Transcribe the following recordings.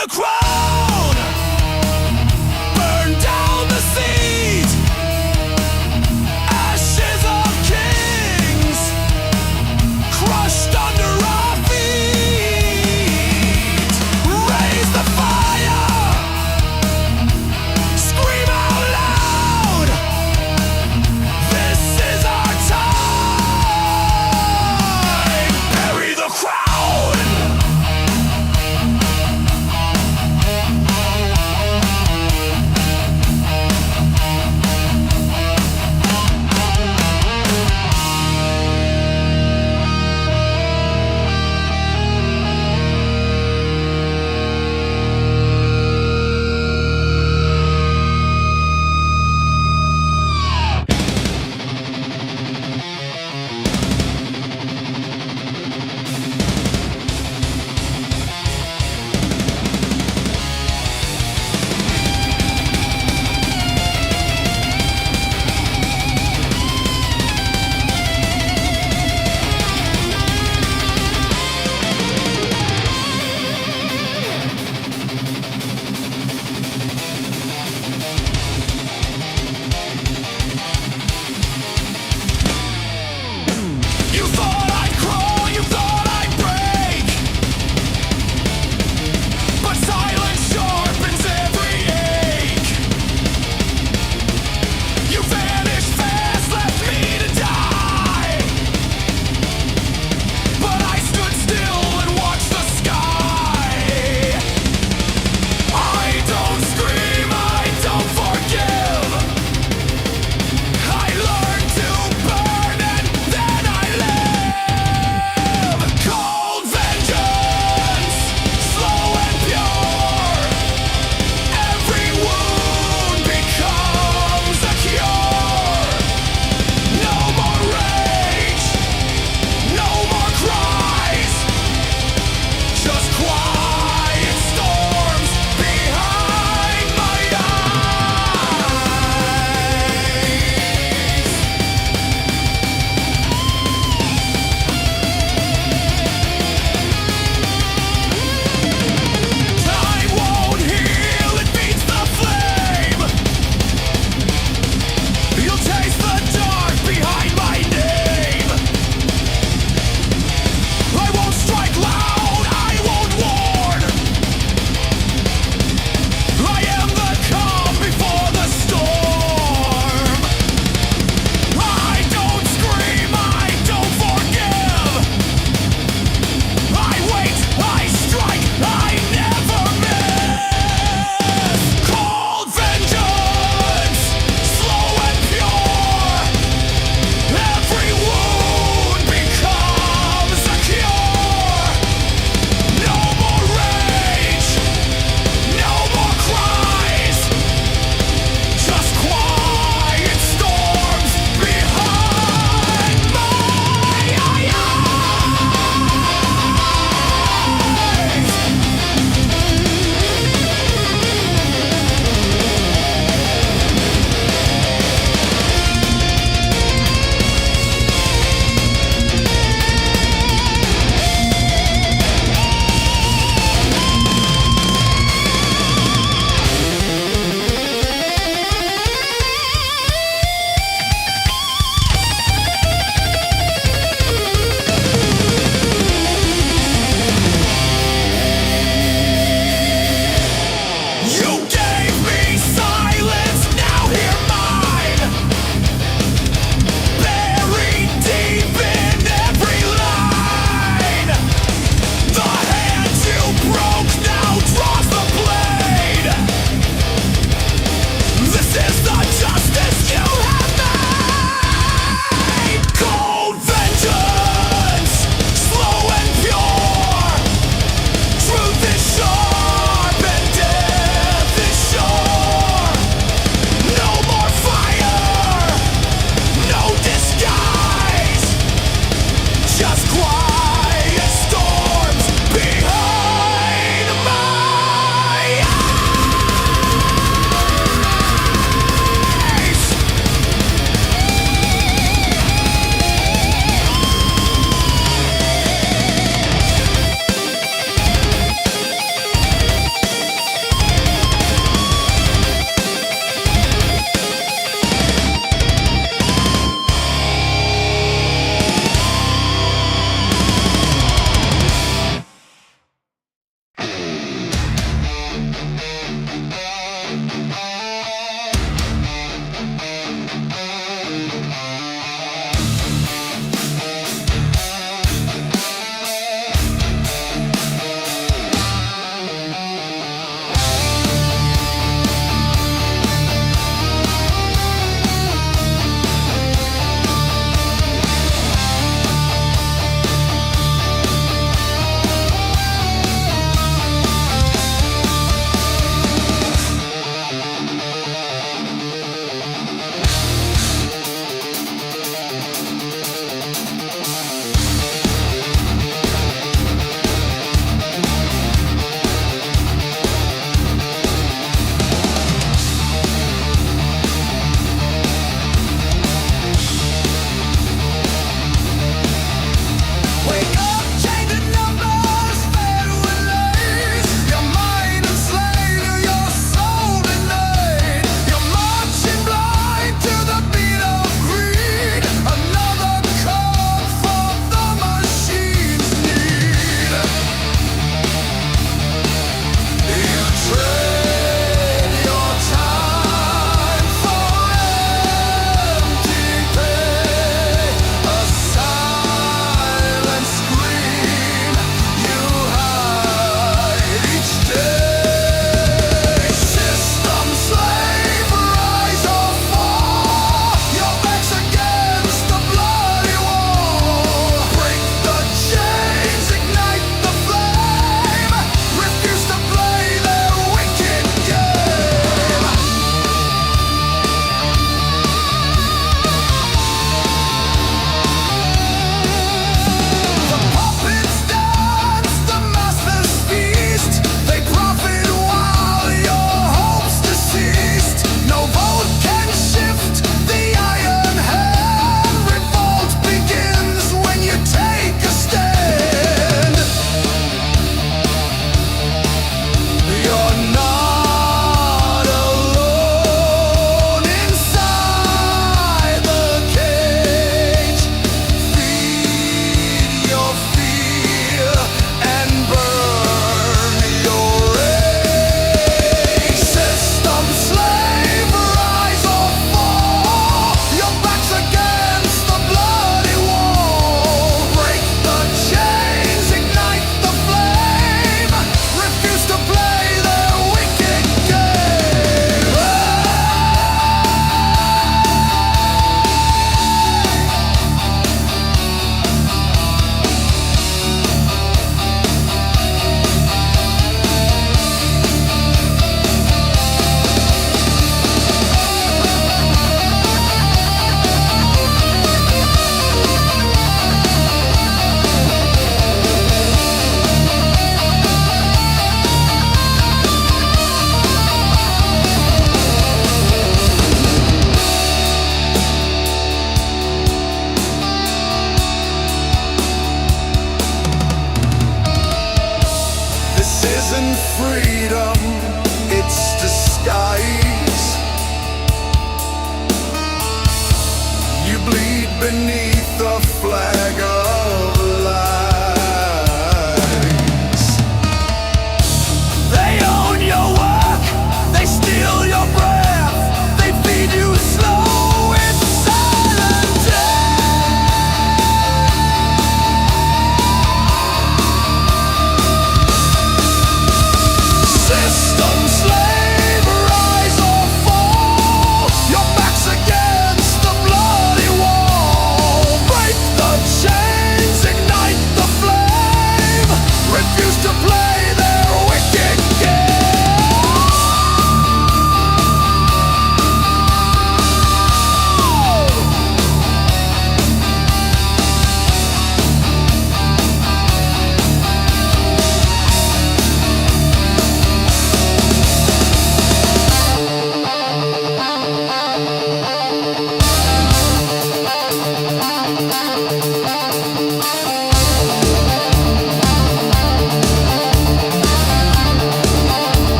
the crown, burn down the seed, ashes of kings, crushed under our feet. Raise the fire, scream out loud, this is our time. Bury the crown.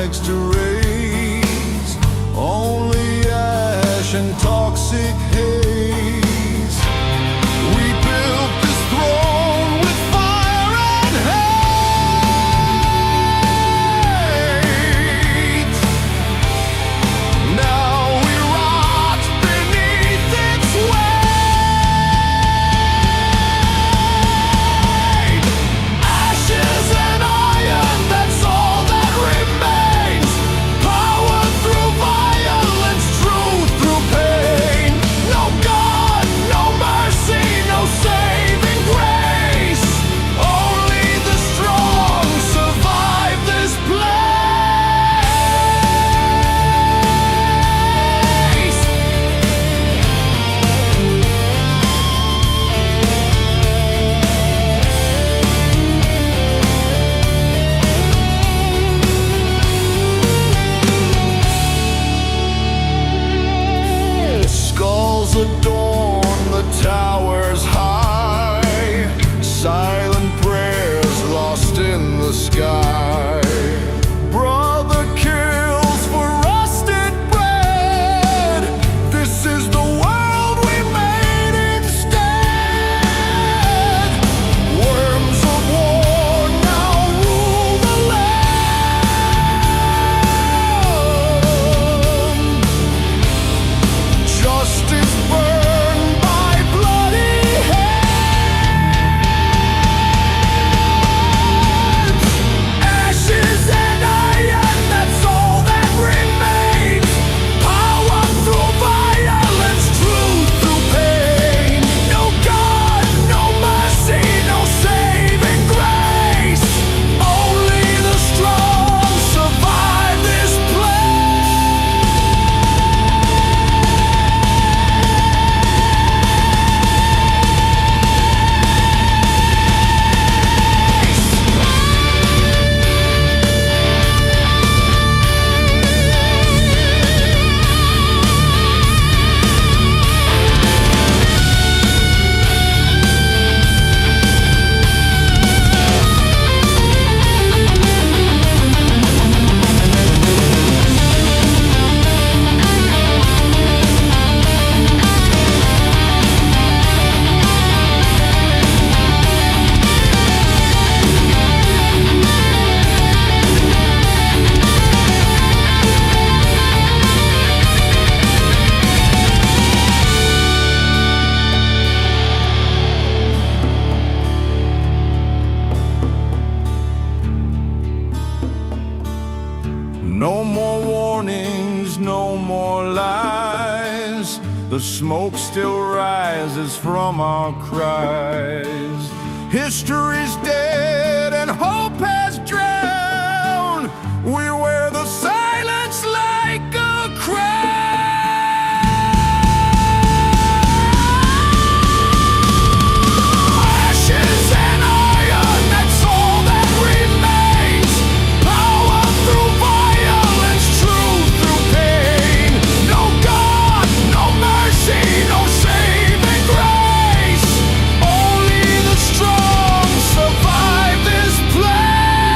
next to rays, only ash and toxic haze. We built this throne with fire and hate. Now we rot beneath its weight. Ashes and iron, that's all that remains. Power through violence, truth through pain. No God, no mercy, no saving grace. Only the strong survive this place. Skulls adorn the towers high, silent prayers lost in the sky. Brother kills for rusted bread. This is the world we made instead. Worms of war now rule the land. Justice burned by bloody hands. Ashes and iron, that's all that remains. Power through violence, truth through pain. No God, no mercy, no saving grace. Only the strong survive this No more warnings, no more lies. The smoke still rises from our cries. History's dead and hope has drowned. We wear the silence like a crown. Ashes and iron, that's all that remains. Power through violence, truth through pain. No God, no mercy, no saving grace. Only the strong survive this place.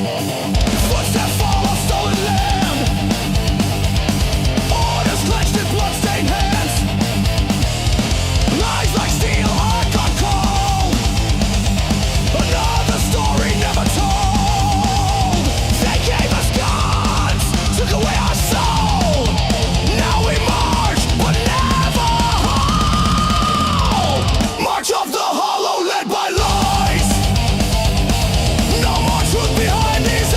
Footsteps fall on stolen land. Orders clenched in bloodstained hands. Lies like steel are gone cold. Another story never told. They gave us guns, took away our soul. Now we march, but never hold. March of the hollow led by lies. No more truth behind these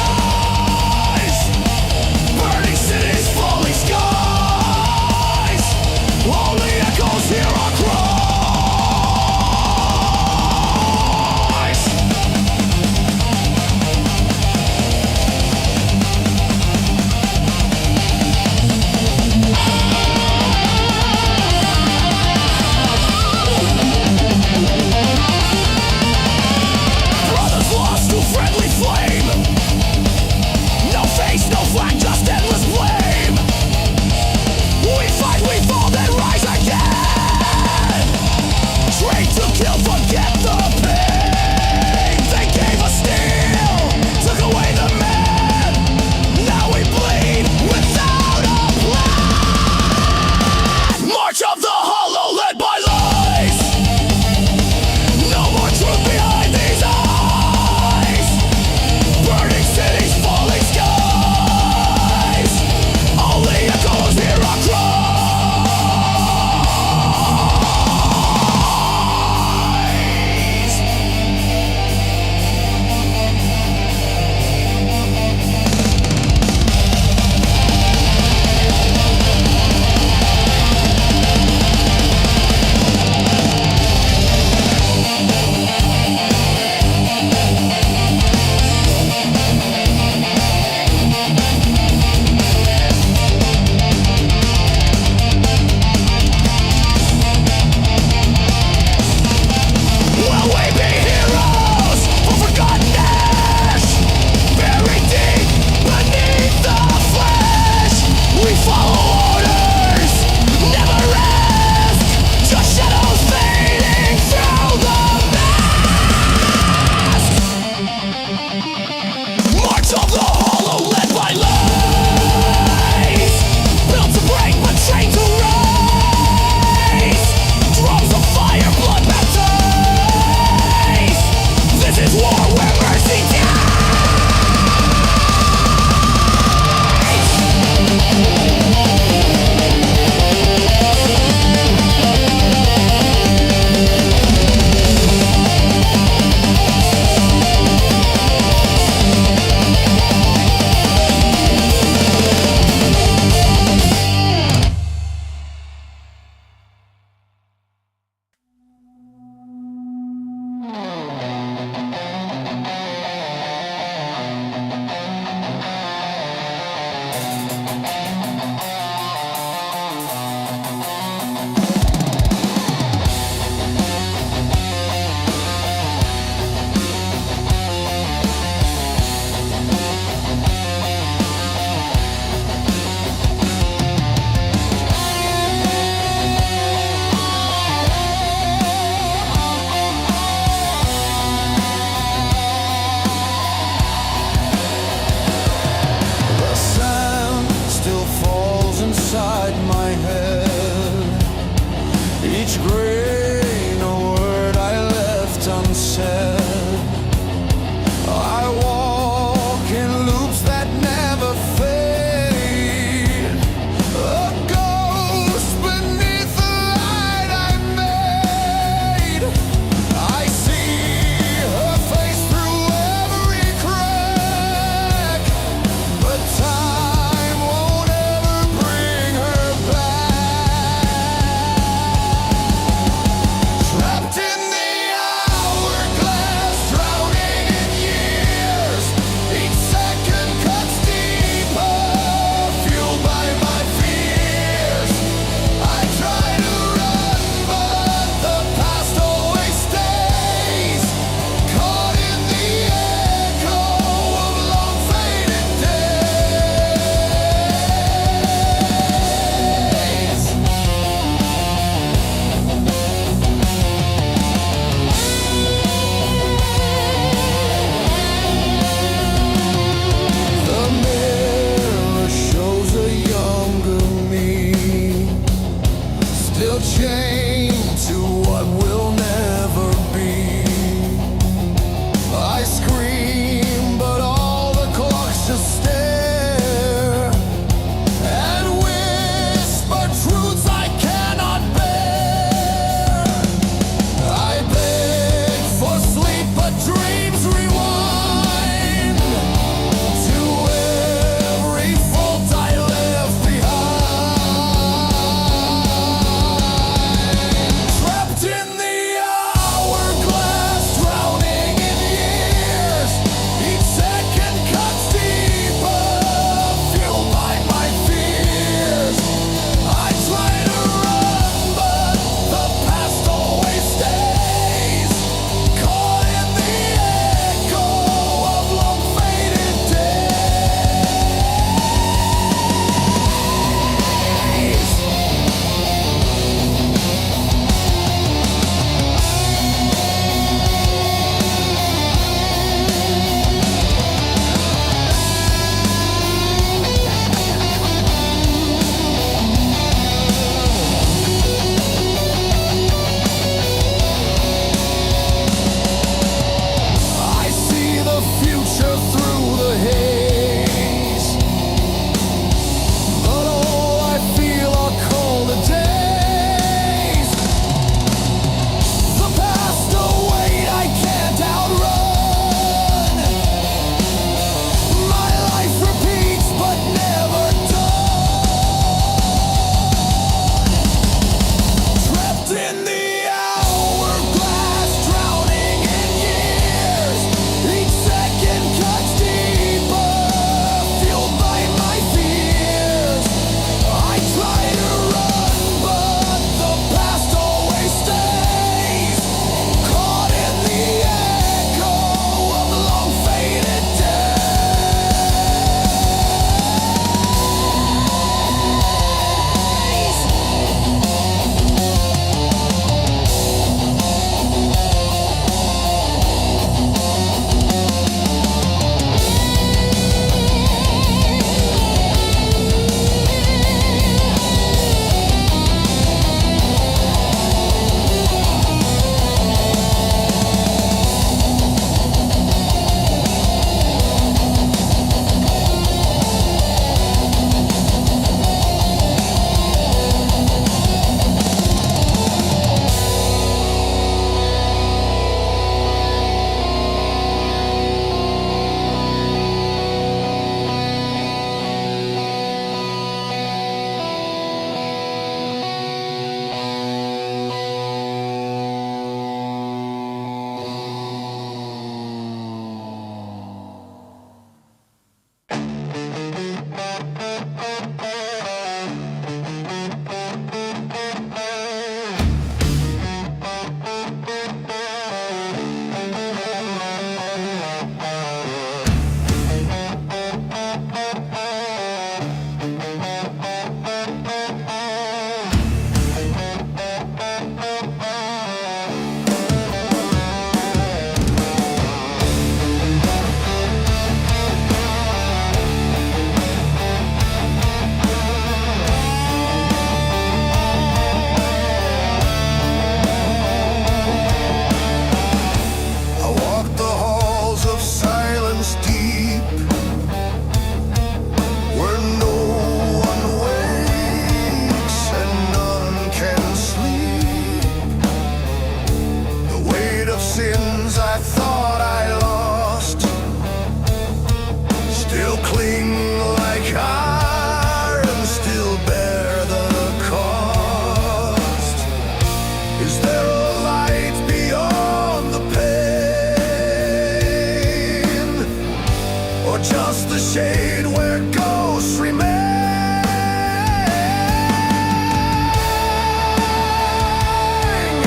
shade where ghosts remain.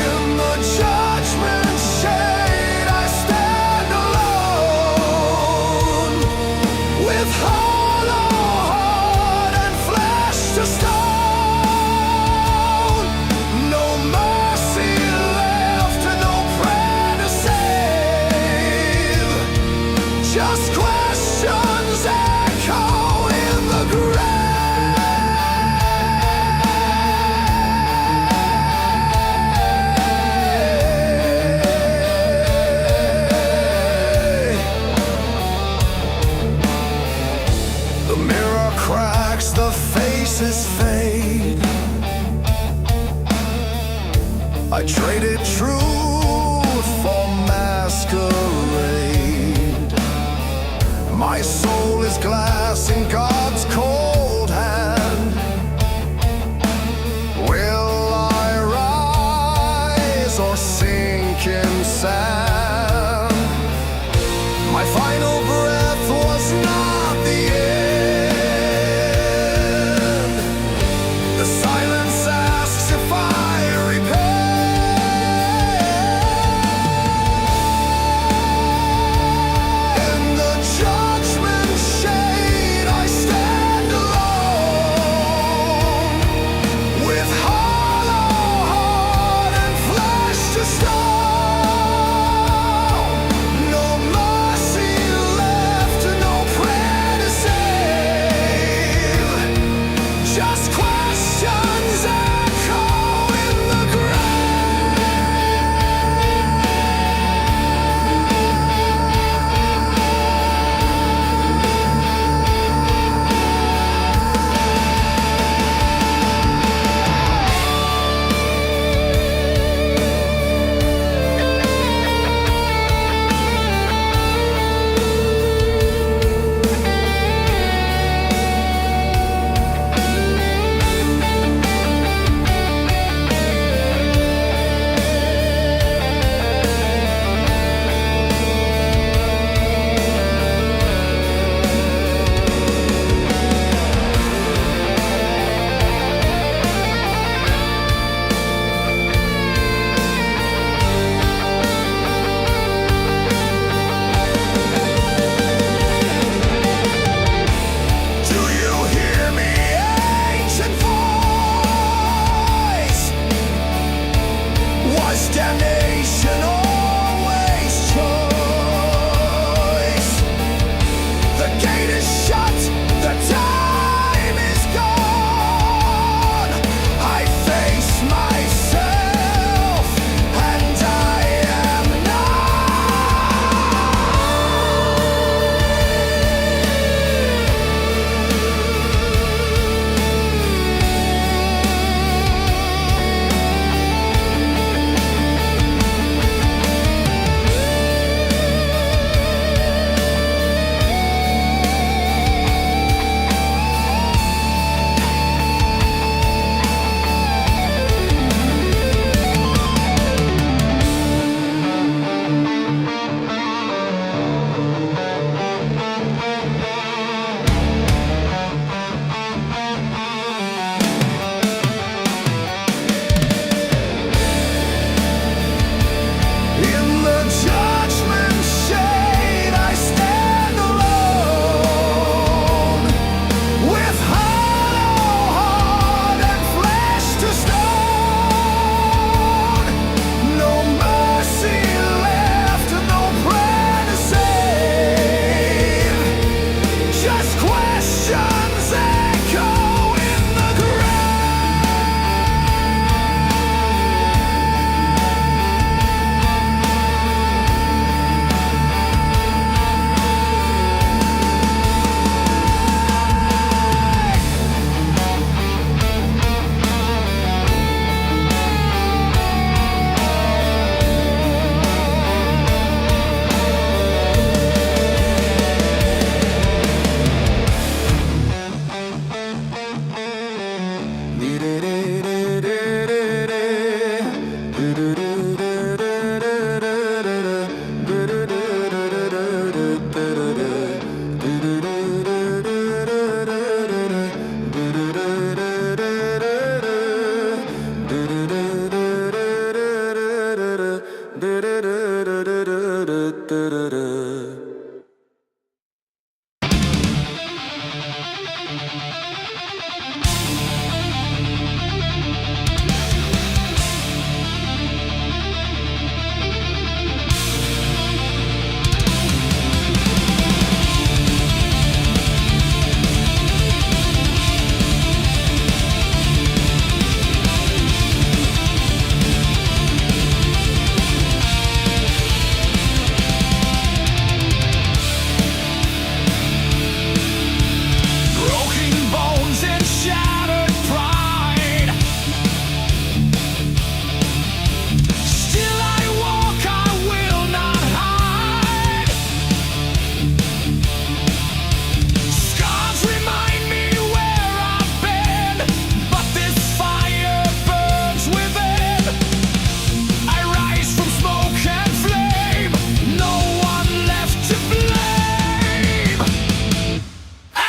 In the judgment shade I stand alone, with hollow heart and flesh to stone. No mercy left and no prayer to save, just questions echo in the grave. The mirror cracks, the faces fade. I traded truth for masquerade. My soul is glass in God's cold hand. Will I rise or sink in sand? My final breath was not the end. The silence asks if I repent. In the judgment shade I stand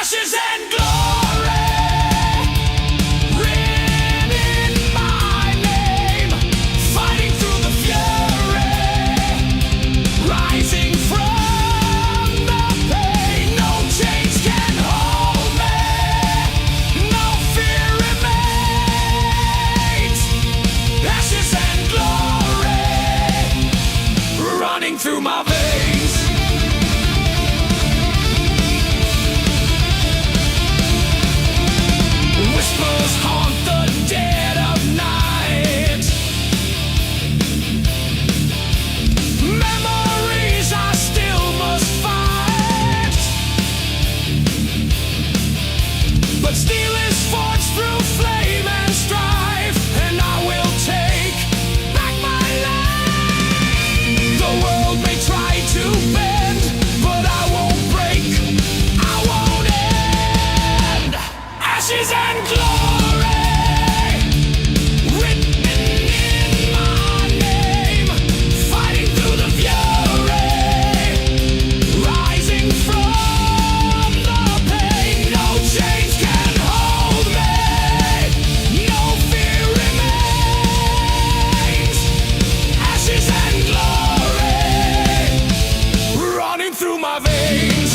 Ashes and glory, written in my name, fighting through the fury, rising from the pain. No chains can hold me, no fear remains. Ashes and glory, running through my veins. Whispers haunt the dead of night. Memories I still must fight. But steel is forged through flame and strife, and I will take back my life. The world may try to bend, but I won't break, I won't end. Ashes and glory, written in my name, fighting through the fury, rising from the pain. No chains can hold me, no fear remains. Ashes and glory, running through my veins.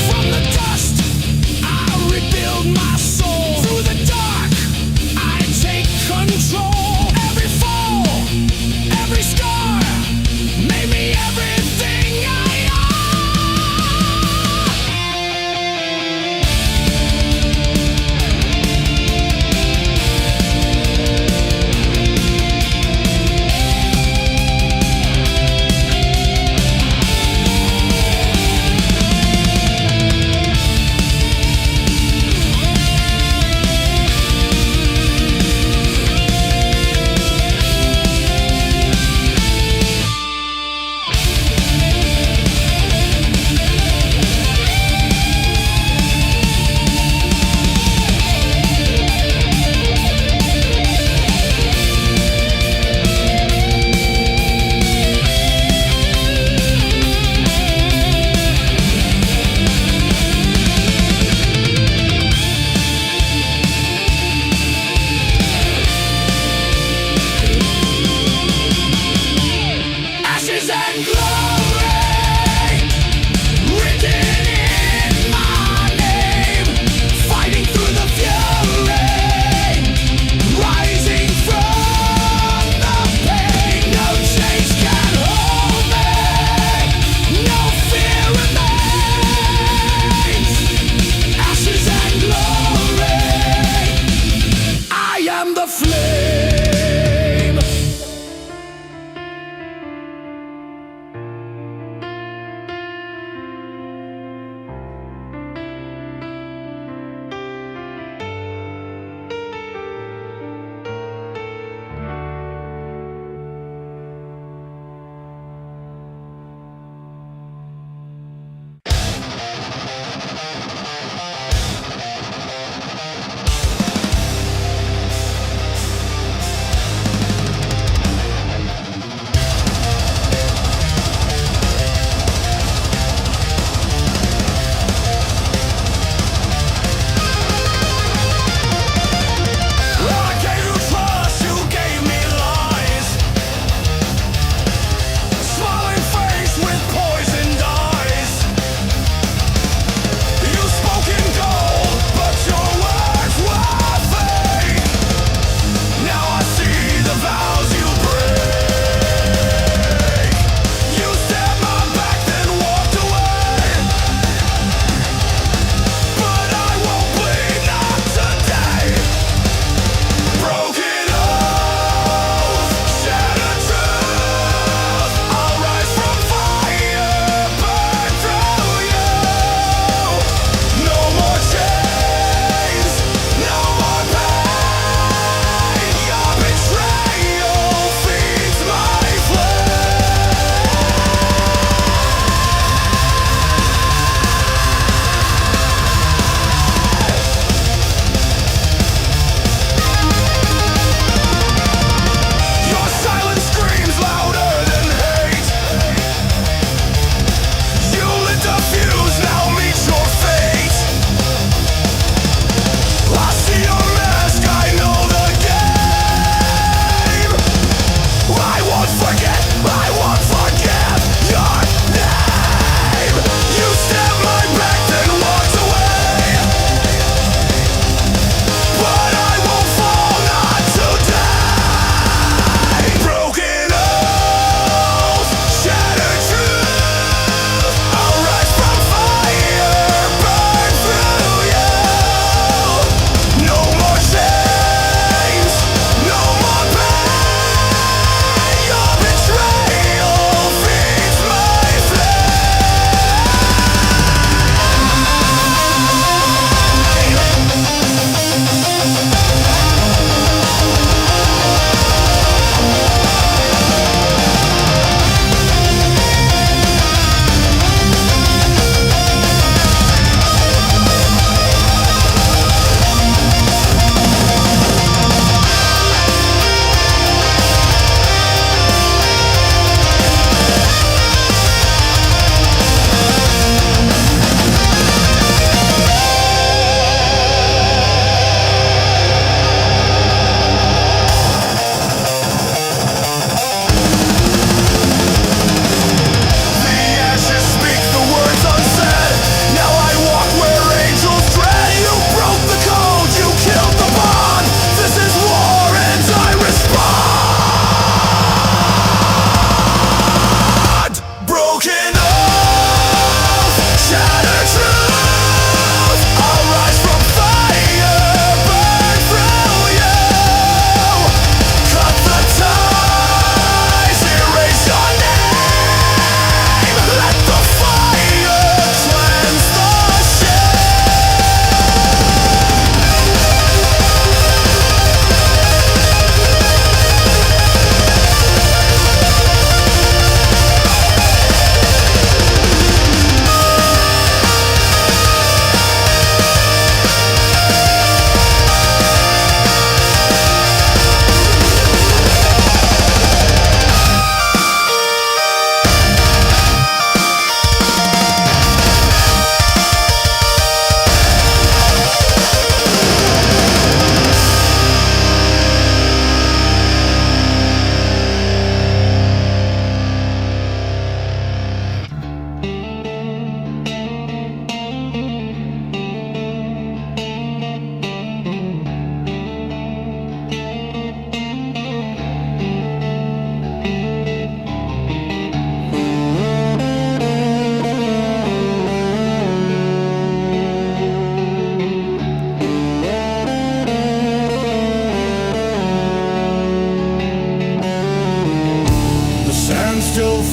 From the dust, I rebuild my soul. Through the dark, I take control. Every fall, every scar, made me everything I ashes and glory, written in my name, fighting through the fury, rising from the pain. No chains can hold me, no fear remains. Ashes and glory, I am the flame.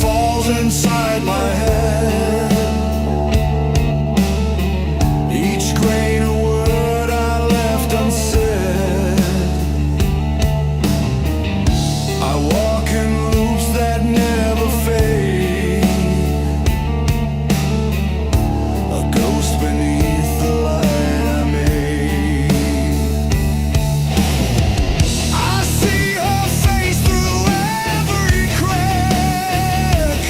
falls inside my head. Each grain of word I left unsaid. I walk in loops that never fade. A ghost beneath the light I made. I see her face through every crack,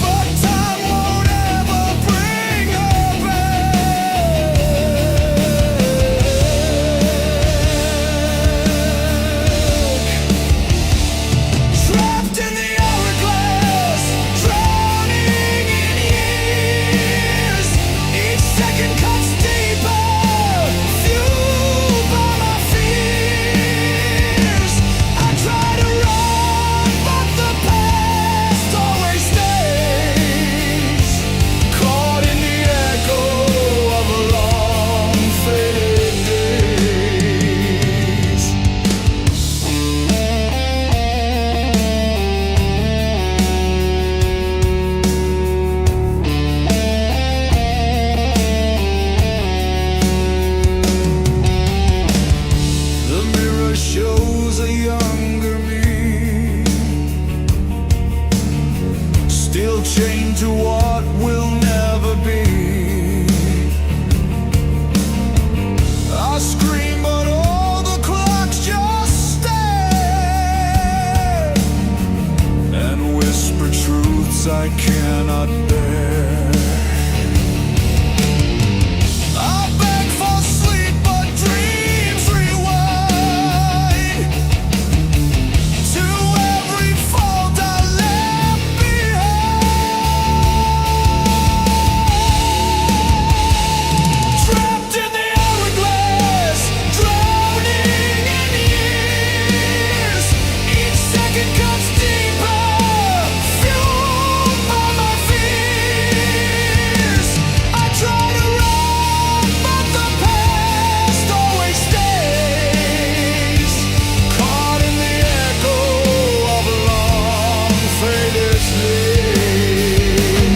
but time won't ever bring her back. Trapped in the hourglass, drowning in years. Each second cuts deeper, fueled by my fears. I try to run, but the past always stays, caught in the echo of long faded days. The mirror shows a younger me, still chained to what will never be. I scream, but all the clocks just stare and whisper truths I cannot bear. I beg for sleep, but dreams rewind to every fault I left behind. Trapped in the hourglass, drowning in years. Each second cuts deeper, fueled by my fears. I try to run, but the past always stays, caught in the echo of long faded sleep.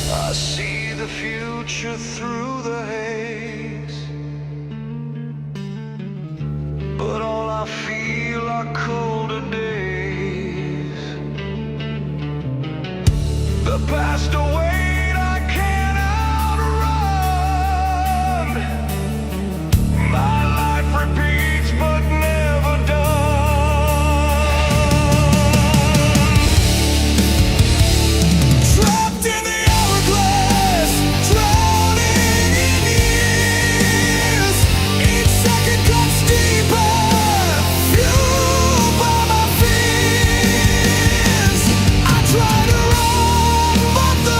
I see the future through the haze, but all I feel are colder days. The past await I can't outrun. My life repeats but never done. Trapped in the hourglass, drowning in years. Each second cuts deeper, fueled by my fears. I try to run, but the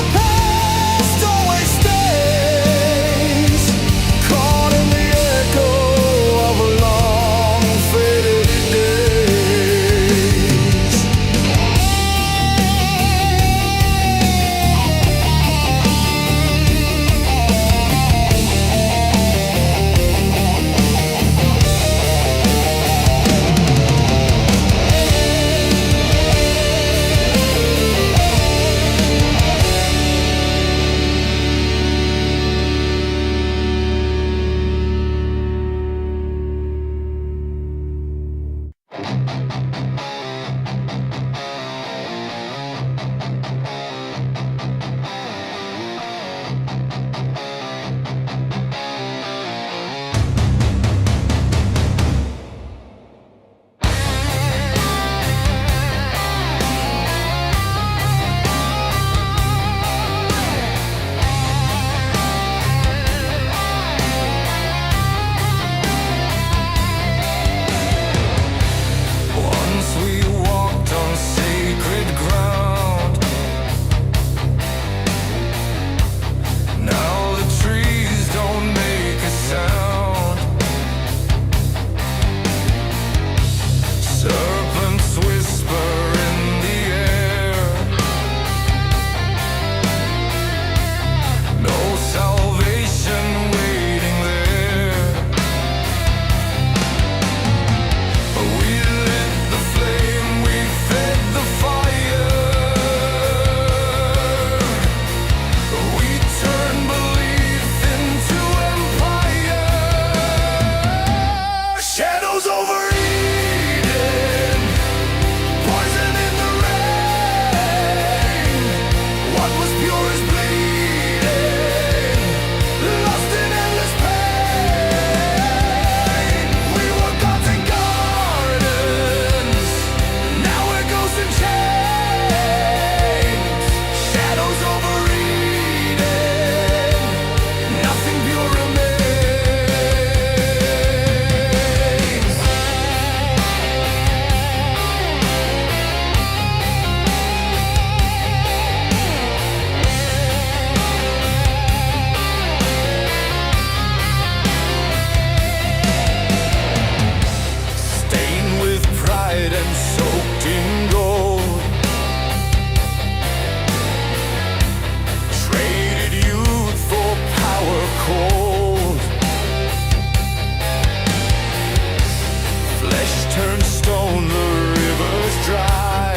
Shadows overeating, poison in the rain. What was pure is bleeding, lost in endless pain. We were gods and gardens, now we're ghosts and chains. Shadows overeating, nothing pure remains. Stained with pride and soaked in gold, traded youth for power cold. Flesh turned stone, the rivers dry.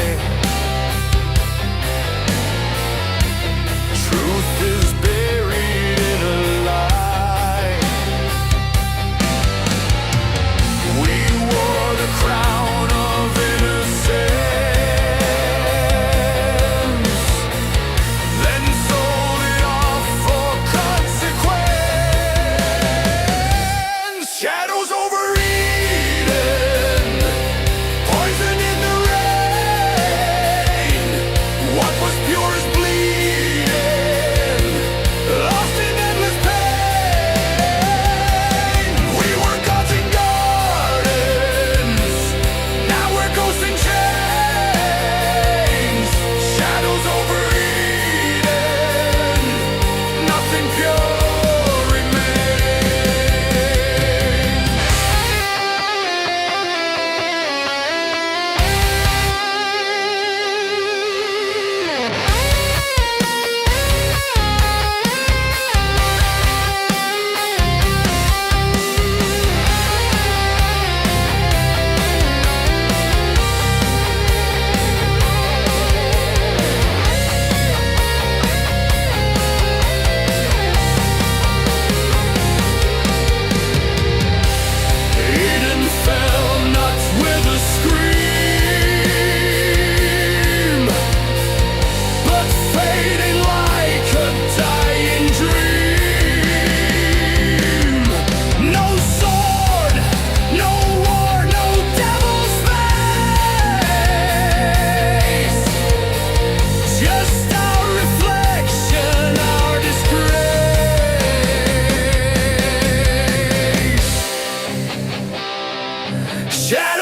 Truth is buried in a lie. We wore the crown of innocence, then sold it off for consequence. Shadows overeating, poison in the rain. What was pure is bleeding, lost in endless pain. We were gods and gardens, now we're ghosts and chains. Shadows overeating, nothing pure remains. Eden fell not with a scream, but fading like a dying dream. No sword, no war, no devil's face, just our reflection, our disgrace. Shadows